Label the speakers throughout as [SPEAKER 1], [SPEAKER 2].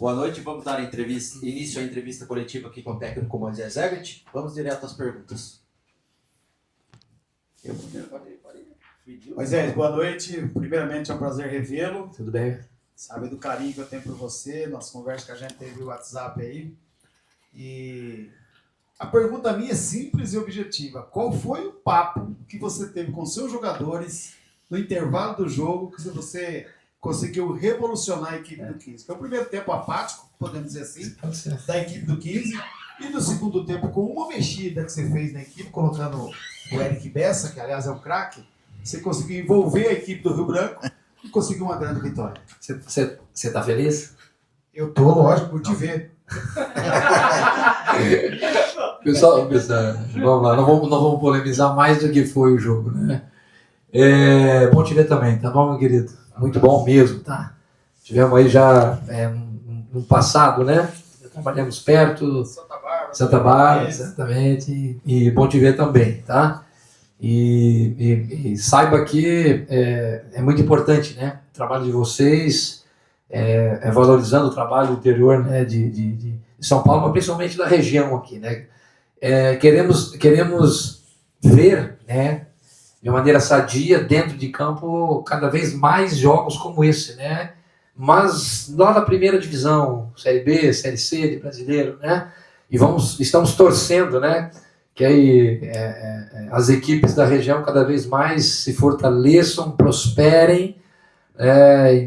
[SPEAKER 1] Boa noite, vamos dar início à entrevista coletiva aqui com o técnico Moisés Herbert. Vamos direto às perguntas.
[SPEAKER 2] Moisés, boa noite. Primeiramente, é um prazer revê-lo.
[SPEAKER 3] Tudo bem?
[SPEAKER 2] Sabe do carinho que eu tenho por você, nossa conversa que a gente teve no WhatsApp aí. E a pergunta minha é simples e objetiva. Qual foi o papo que você teve com seus jogadores no intervalo do jogo que você conseguiu revolucionar a equipe do 15? Foi o primeiro tempo apático, podemos dizer assim, da equipe do 15. E no segundo tempo, com uma mexida que você fez na equipe, colocando o Eric Bessa, que aliás é um craque, você conseguiu envolver a equipe do Rio Branco e conseguiu uma grande vitória.
[SPEAKER 3] Você tá feliz?
[SPEAKER 2] Eu tô, lógico, por te ver.
[SPEAKER 3] Pessoal, vamos lá, não vamos polemizar mais do que foi o jogo, né? Bom te ver também, tá bom, meu querido? Muito bom mesmo, tá? Tivemos aí já no passado, né? Trabalhamos perto, Santa Bárbara, exatamente, e bom te ver também, tá? E saiba que é muito importante, né? O trabalho de vocês, valorizando o trabalho interior, né, de São Paulo, mas principalmente da região aqui, né? Queremos ver, né, de maneira sadia, dentro de campo, cada vez mais jogos como esse, né? Mas lá da primeira divisão, Série B, Série C de brasileiro, né? E estamos torcendo, né, que aí as equipes da região cada vez mais se fortaleçam, prosperem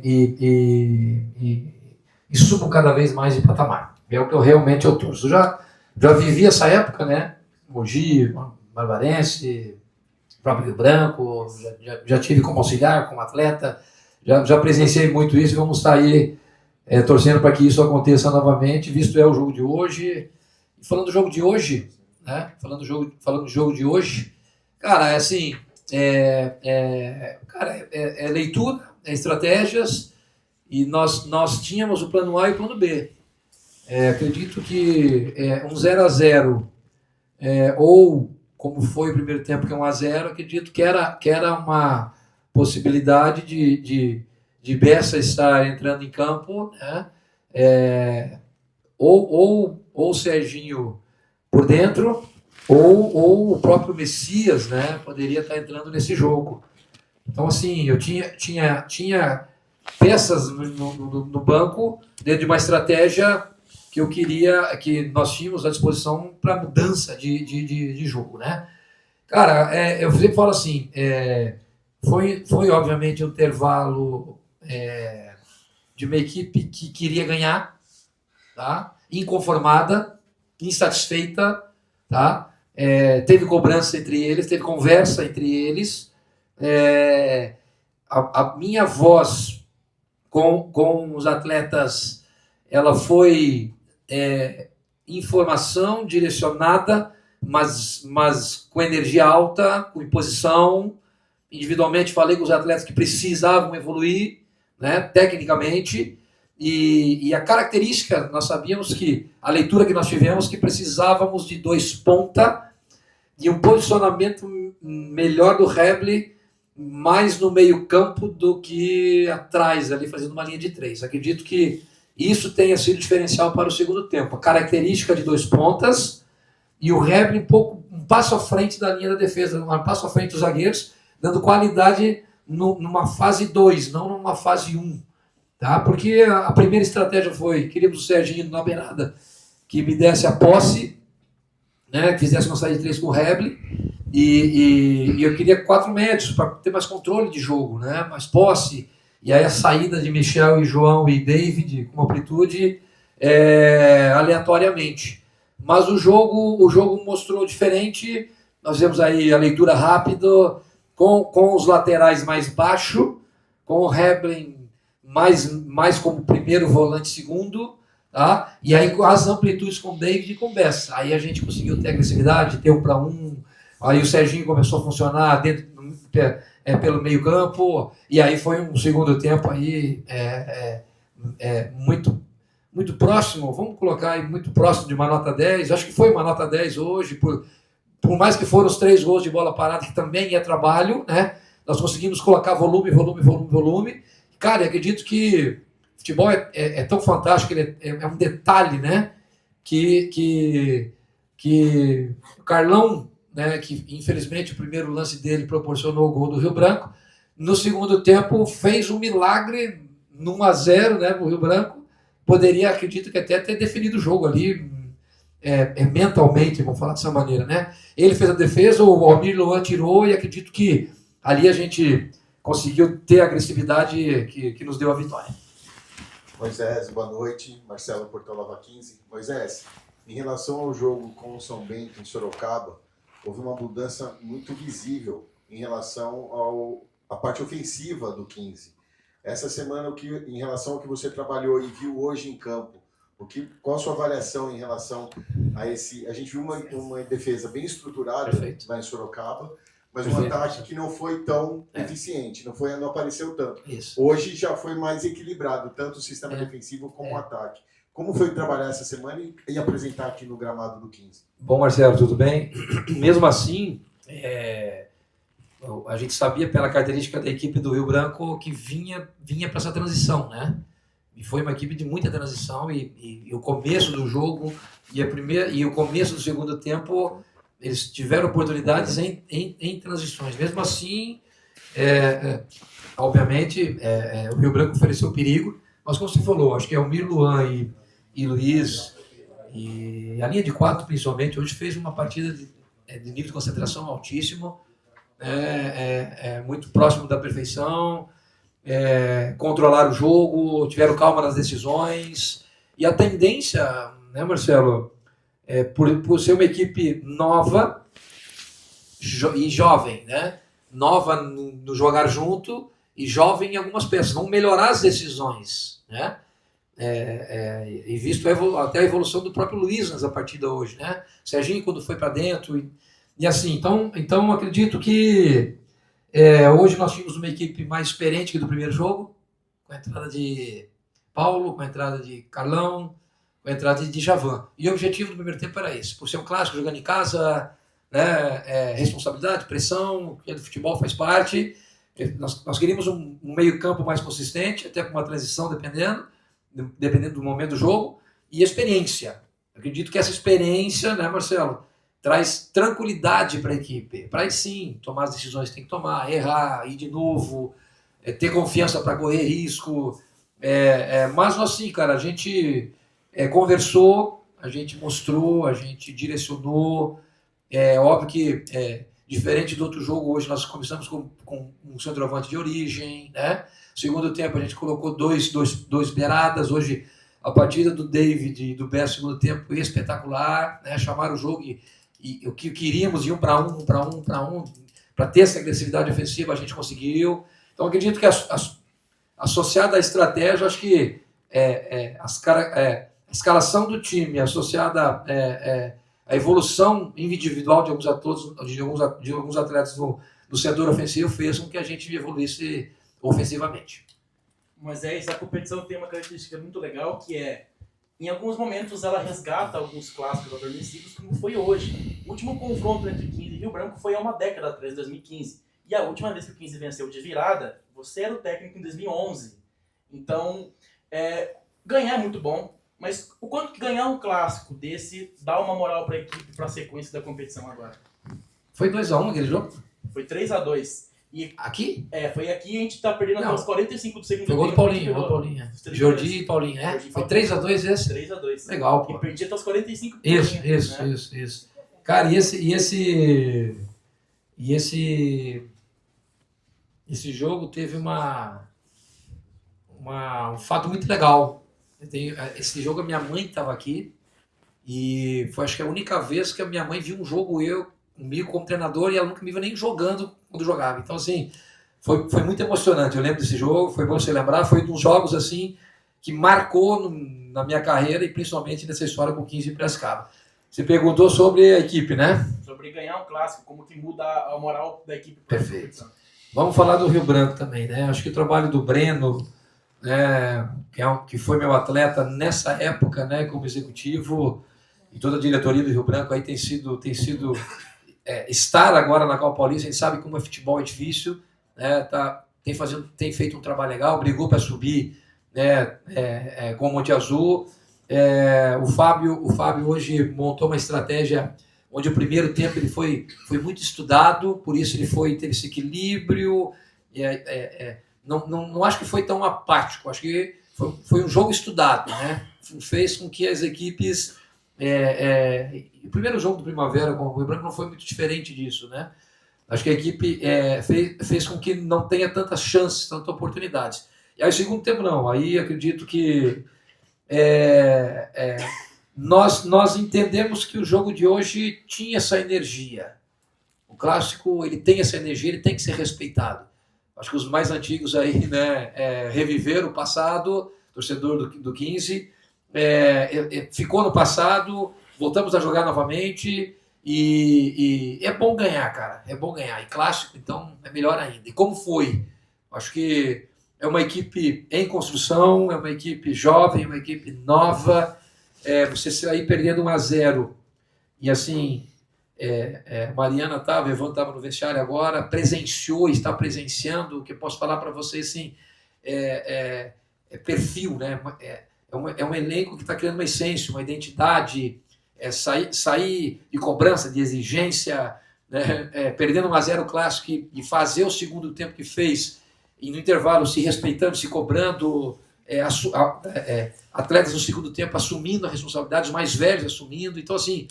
[SPEAKER 3] e subam cada vez mais de patamar. É o que eu torço. Já vivi essa época, né? Mogi, Barbarense, próprio Rio Branco, já tive como auxiliar, como atleta, já presenciei muito isso e vamos estar aí torcendo para que isso aconteça novamente, visto o jogo de hoje. E falando do jogo de hoje, né? Falando do jogo de hoje, cara, assim, leitura, estratégias, e nós tínhamos o plano A e o plano B. Acredito que um 0-0, ou como foi o primeiro tempo, que é 1-0, acredito que era uma possibilidade de Bessa estar entrando em campo, né? Ou o Serginho por dentro, ou o próprio Messias, né, poderia estar entrando nesse jogo. Então, assim, eu tinha peças no banco dentro de uma estratégia que eu queria, que nós tínhamos à disposição para mudança de jogo, né? Cara, eu sempre falo assim, foi obviamente um intervalo de uma equipe que queria ganhar, tá? Inconformada, insatisfeita, tá? Teve cobrança entre eles, teve conversa entre eles. A minha voz com os atletas, ela foi informação direcionada, mas com energia alta, com imposição. Individualmente falei com os atletas que precisavam evoluir, né, tecnicamente, e a característica, nós sabíamos que a leitura que nós tivemos, que precisávamos de 2 ponta e um posicionamento melhor do Rebli, mais no meio campo do que atrás, ali fazendo uma linha de 3. Acredito que isso tenha sido diferencial para o segundo tempo. A característica de 2 pontas e o Rebli um passo à frente da linha da defesa, um passo à frente dos zagueiros, dando qualidade numa fase 2, não numa fase 1. Tá? Porque a primeira estratégia foi, queríamos o Serginho na beirada, que me desse a posse, né, que fizesse uma saída de 3 com o Rebli, e eu queria 4 médios para ter mais controle de jogo, né, mais posse, e aí a saída de Michel e João e David com amplitude aleatoriamente. Mas o jogo mostrou diferente. Nós vemos aí a leitura rápida, com os laterais mais baixo, com o Rebli mais como primeiro volante, segundo, tá? E aí com as amplitudes com David e com Bessa. Aí a gente conseguiu ter agressividade, ter 1 para 1. Aí o Serginho começou a funcionar pelo meio campo. E aí foi um segundo tempo aí muito, muito próximo, vamos colocar aí, muito próximo de uma nota 10. Acho que foi uma nota 10 hoje, por mais que foram os 3 gols de bola parada, que também é trabalho, né? Nós conseguimos colocar volume. Cara, eu acredito que futebol é tão fantástico, ele é um detalhe, né? Que o Carlão, né, que infelizmente o primeiro lance dele proporcionou o gol do Rio Branco, no segundo tempo fez um milagre no 1-0, né, o Rio Branco, poderia, acredito que até ter definido o jogo ali, mentalmente, vamos falar dessa maneira, né? Ele fez a defesa, o Almir Luan tirou e acredito que ali a gente conseguiu ter a agressividade que nos deu a vitória.
[SPEAKER 4] Moisés, boa noite. Marcelo, Portão Nova 15. Moisés, em relação ao jogo com o São Bento em Sorocaba, houve uma mudança muito visível em relação à parte ofensiva do 15. Essa semana, em relação ao que você trabalhou e viu hoje em campo, qual a sua avaliação em relação a esse... A gente viu uma defesa bem estruturada lá em Sorocaba, mas um ataque que não foi tão eficiente, não apareceu tanto.
[SPEAKER 3] Isso.
[SPEAKER 4] Hoje já foi mais equilibrado, tanto o sistema defensivo como o ataque. Como foi trabalhar essa semana e apresentar aqui no gramado do 15?
[SPEAKER 3] Bom, Marcelo, tudo bem? Mesmo assim, a gente sabia pela característica da equipe do Rio Branco que vinha para essa transição, né? E foi uma equipe de muita transição e o começo do jogo e o começo do segundo tempo, eles tiveram oportunidades em transições. Mesmo assim, obviamente, o Rio Branco ofereceu perigo, mas como você falou, acho que Almir Luan e Luiz, e a linha de 4 principalmente, hoje fez uma partida de nível de concentração altíssimo, muito próximo da perfeição, controlaram o jogo, tiveram calma nas decisões, e a tendência, né, Marcelo, por ser uma equipe nova e jovem, né? Nova no jogar junto e jovem em algumas peças, vão melhorar as decisões, né? E visto até a evolução do próprio Luiz nessa partida hoje, né? Serginho quando foi para dentro e assim, então acredito que hoje nós tínhamos uma equipe mais experiente que do primeiro jogo, com a entrada de Paulo, com a entrada de Carlão, com a entrada de Djavan. E o objetivo do primeiro tempo era esse, por ser um clássico, jogando em casa, né, responsabilidade, pressão, que do futebol faz parte. Nós queríamos um meio campo mais consistente, até com uma transição, dependendo do momento do jogo, e experiência. Acredito que essa experiência, né, Marcelo, traz tranquilidade para a equipe. Para aí sim, tomar as decisões que tem que tomar, errar, ir de novo, ter confiança para correr risco. Mas assim, cara, a gente conversou, a gente mostrou, a gente direcionou. Óbvio que, diferente do outro jogo, hoje nós começamos com um centroavante de origem, né? Segundo tempo a gente colocou dois beiradas. Hoje a partida do David e do Bess segundo tempo foi espetacular, né? Chamaram o jogo e o que queríamos, de um para um, para ter essa agressividade ofensiva, a gente conseguiu. Então acredito que associada à estratégia, acho que a escalação do time associada a evolução individual de alguns atletas do setor ofensivo fez com que a gente evoluísse ofensivamente.
[SPEAKER 5] Mas a competição tem uma característica muito legal, que em alguns momentos ela resgata alguns clássicos adormecidos, como foi hoje. O último confronto entre 15 e Rio Branco foi há uma década atrás, em 2015. E a última vez que o 15 venceu de virada, você era o técnico em 2011. Então, ganhar é muito bom. Mas o quanto que ganhar um clássico desse dá uma moral para a equipe, para a sequência da competição agora?
[SPEAKER 3] Foi 2-1 aquele jogo?
[SPEAKER 5] Foi 3-2. E
[SPEAKER 3] aqui?
[SPEAKER 5] Foi aqui e a gente tá perdendo até os 45 do segundo
[SPEAKER 3] tempo. Foi gol do Paulinho, Jordi e Paulinho, Foi 3-2 esse?
[SPEAKER 5] 3-2.
[SPEAKER 3] Legal, pô.
[SPEAKER 5] E perdi até os 45
[SPEAKER 3] Isso. Cara, esse jogo teve um fato muito legal. Esse jogo a minha mãe estava aqui e foi acho que a única vez que a minha mãe viu um jogo comigo como treinador, e ela nunca me viu nem jogando quando jogava. Então assim, foi muito emocionante. Eu lembro desse jogo, foi bom você lembrar, foi um dos jogos assim que marcou na minha carreira e principalmente nessa história com o 15 de Piracicaba. Você perguntou sobre a equipe, né?
[SPEAKER 5] Sobre ganhar um clássico, como que muda a moral da equipe.
[SPEAKER 3] Perfeito. Vamos falar do Rio Branco também, né? Acho que o trabalho do Breno, que foi meu atleta nessa época, né, como executivo, e toda a diretoria do Rio Branco aí tem sido estar agora na Copa Paulista. A gente sabe como futebol é difícil, né? Tem feito um trabalho legal, brigou para subir né, com o Monte Azul. O Fábio hoje montou uma estratégia onde o primeiro tempo ele foi muito estudado, por isso ele teve esse equilíbrio. Não acho que foi tão apático, acho que foi um jogo estudado, né? Fez com que as equipes... o primeiro jogo do Primavera com o Rio Branco não foi muito diferente disso, né? Acho que a equipe fez com que não tenha tantas chances, tantas oportunidades. E aí, o segundo tempo, não. Aí, acredito que nós entendemos que o jogo de hoje tinha essa energia. O clássico, ele tem essa energia, ele tem que ser respeitado. Acho que os mais antigos aí, né, reviveram o passado, torcedor do 15, ficou no passado, voltamos a jogar novamente e é bom ganhar, cara, é bom ganhar. E clássico, então, é melhor ainda. E como foi? Acho que é uma equipe em construção, é uma equipe jovem, uma equipe nova. Você sair perdendo 1-0 e assim... Mariana estava, Evandro estava no vestiário agora, presenciou, está presenciando, o que eu posso falar para vocês, assim, perfil, né? É um elenco que está criando uma essência, uma identidade, sair de cobrança, de exigência, né? Perdendo 1-0 clássico e fazer o segundo tempo que fez, e no intervalo se respeitando, se cobrando, atletas no segundo tempo assumindo a responsabilidade, os mais velhos assumindo, então assim,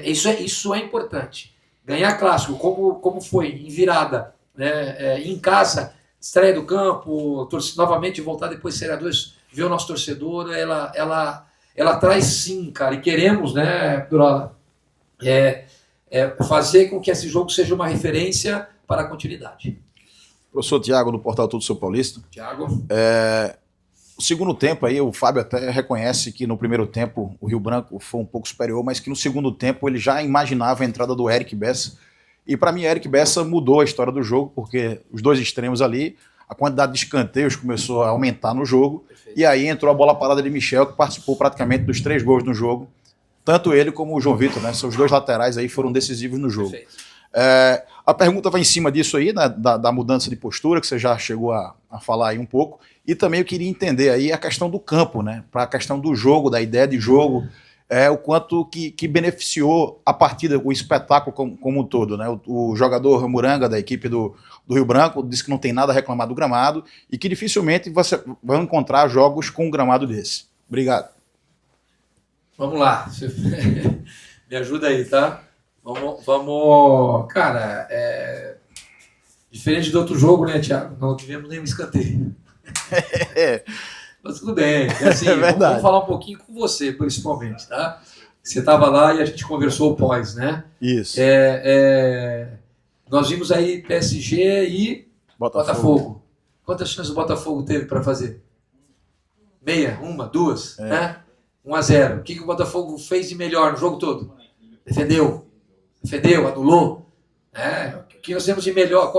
[SPEAKER 3] isso é importante. Ganhar clássico, como foi, em virada, né? Em casa, estreia do campo, novamente voltar depois de Série A2, ver o nosso torcedor, ela traz sim, cara, e queremos, né, Durola, fazer com que esse jogo seja uma referência para a continuidade.
[SPEAKER 6] Professor Tiago, do Portal Tudo Sou Paulista.
[SPEAKER 3] Tiago.
[SPEAKER 6] O segundo tempo aí, o Fábio até reconhece que no primeiro tempo o Rio Branco foi um pouco superior, mas que no segundo tempo ele já imaginava a entrada do Eric Bessa. E para mim, Eric Bessa mudou a história do jogo, porque os dois extremos ali, a quantidade de escanteios começou a aumentar no jogo. Perfeito. E aí entrou a bola parada de Michel, que participou praticamente dos 3 gols no jogo. Tanto ele como o João Vitor, né? São os 2 laterais aí, foram decisivos no jogo. A pergunta vai em cima disso aí, né, da mudança de postura, que você já chegou a falar aí um pouco. E também eu queria entender aí a questão do campo, né? Para a questão do jogo, da ideia de jogo, o quanto que beneficiou a partida, o espetáculo como um todo, né? O jogador Muranga, da equipe do Rio Branco, disse que não tem nada a reclamar do gramado e que dificilmente você vai encontrar jogos com um gramado desse. Obrigado.
[SPEAKER 3] Vamos lá. Me ajuda aí, tá? Vamos, cara, diferente do outro jogo, né, Thiago? Não tivemos nenhum escanteio. Mas tudo bem. Assim, vamos falar um pouquinho com você, principalmente, tá? Você estava lá e a gente conversou pós, né?
[SPEAKER 6] Isso.
[SPEAKER 3] Nós vimos aí PSG e Botafogo. Quantas chances o Botafogo teve para fazer? Meia? Uma? Duas? Né? 1-0. O que o Botafogo fez de melhor no jogo todo? Defendeu, anulou. O que nós temos de melhor?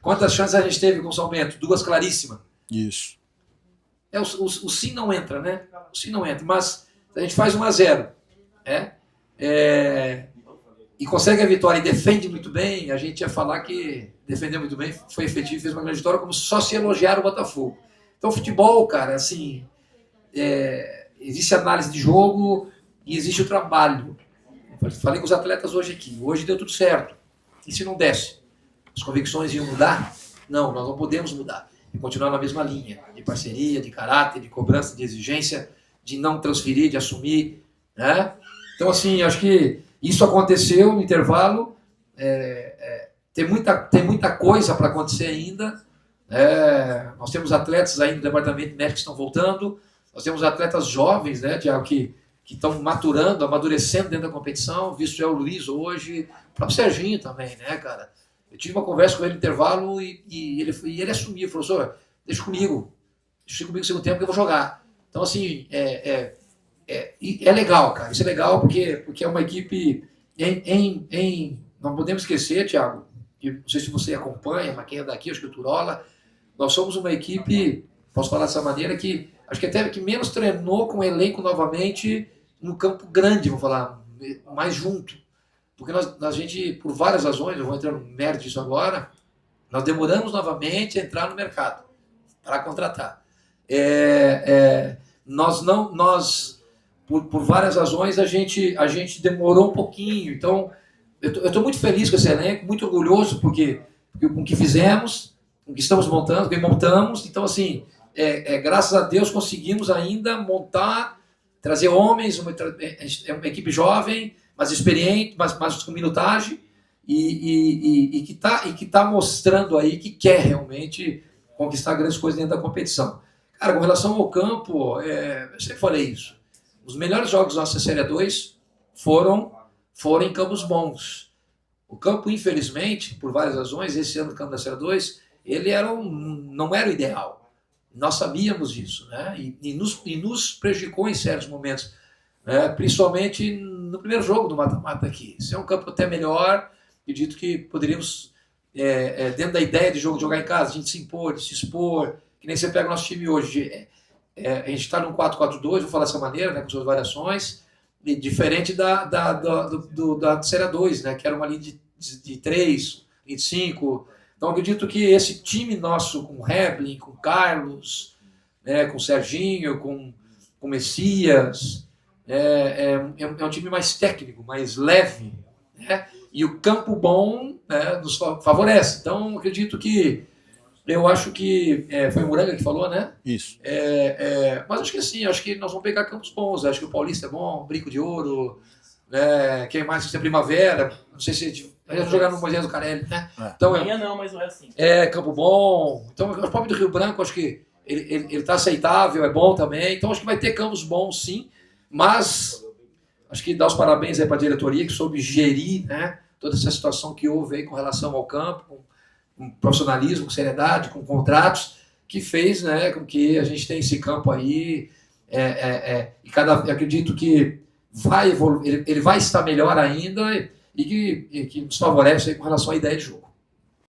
[SPEAKER 3] Quantas chances a gente teve com o São Bento? 2 claríssimas.
[SPEAKER 6] Isso.
[SPEAKER 3] O sim não entra, né? O sim não entra, mas a gente faz 1-0. E consegue a vitória e defende muito bem, a gente ia falar que defendeu muito bem, foi efetivo, fez uma grande vitória, como só se elogiar o Botafogo. Então, futebol, cara, assim, existe análise de jogo e existe o trabalho. Falei com os atletas hoje aqui. Hoje deu tudo certo. E se não desse? As convicções iam mudar? Não, nós não podemos mudar. E continuar na mesma linha. De parceria, de caráter, de cobrança, de exigência, de não transferir, de assumir. Né? Então, assim, acho que isso aconteceu no intervalo. Tem muita coisa para acontecer ainda. Nós temos atletas aí no departamento médico que estão voltando. Nós temos atletas jovens, né, Tiago, que estão maturando, amadurecendo dentro da competição, visto o Luiz hoje, o próprio Serginho também, né, cara? Eu tive uma conversa com ele no intervalo e ele assumiu, falou, senhor, deixa comigo no segundo tempo que eu vou jogar. Então, assim, é legal, cara, isso é legal porque é uma equipe não podemos esquecer, Tiago, não sei se você acompanha, mas quem é daqui, acho que o Turola, nós somos uma equipe, posso falar dessa maneira, que acho que até que menos treinou com o elenco novamente no campo grande, vou falar, mais junto. Porque a gente, por várias razões, eu vou entrar no mérito disso agora, nós demoramos novamente a entrar no mercado para contratar. Nós por várias razões, a gente demorou um pouquinho. Então, eu estou muito feliz com esse elenco, muito orgulhoso porque com o que fizemos, com o que estamos montando, com o que montamos. Então, assim, graças a Deus conseguimos ainda montar, trazer homens, uma equipe jovem, mas experiente, mas com minutagem, e que tá mostrando aí que quer realmente conquistar grandes coisas dentro da competição. Cara, com relação ao campo, eu sempre falei isso. Os melhores jogos da nossa Série 2 foram em campos bons. O campo, infelizmente, por várias razões, esse ano o campo da Série 2, ele não era o ideal. Nós sabíamos disso, né? E nos prejudicou em certos momentos, né? Principalmente no primeiro jogo do mata-mata aqui. Esse é um campo até melhor, acredito que poderíamos, dentro da ideia de jogar em casa, a gente se impor, de se expor, que nem você pega o nosso time hoje. A gente está num 4-4-2, vou falar dessa maneira, né, com suas variações, e diferente da Série 2, né, que era uma linha de 3, linha de 5. Então, acredito que esse time nosso, com o Heblin, com o Carlos, né, com o Serginho, com o Messias, é um time mais técnico, mais leve, né, e o campo bom, né, nos favorece. Então, acredito que eu acho que foi o Muranga que falou, né?
[SPEAKER 6] Isso.
[SPEAKER 3] Mas acho que sim, acho que nós vamos pegar campos bons. Acho que o Paulista é bom, Brinco de Ouro, né? Quem mais? Tem Primavera. Não sei se a gente vai jogar no Moisés do Carelli, né? Então,
[SPEAKER 5] Amanhã não, mas não é assim.
[SPEAKER 3] Campo bom. Então, o próprio do Rio Branco, acho que ele está aceitável, é bom também. Então, acho que vai ter campos bons, sim. Mas acho que dar os parabéns aí para a diretoria que soube gerir, né, toda essa situação que houve aí com relação ao campo, com profissionalismo, com seriedade, com contratos, que fez, né, com que a gente tenha esse campo aí, eu acredito que vai evoluir, ele vai estar melhor ainda e que nos favorece aí com relação à ideia de jogo.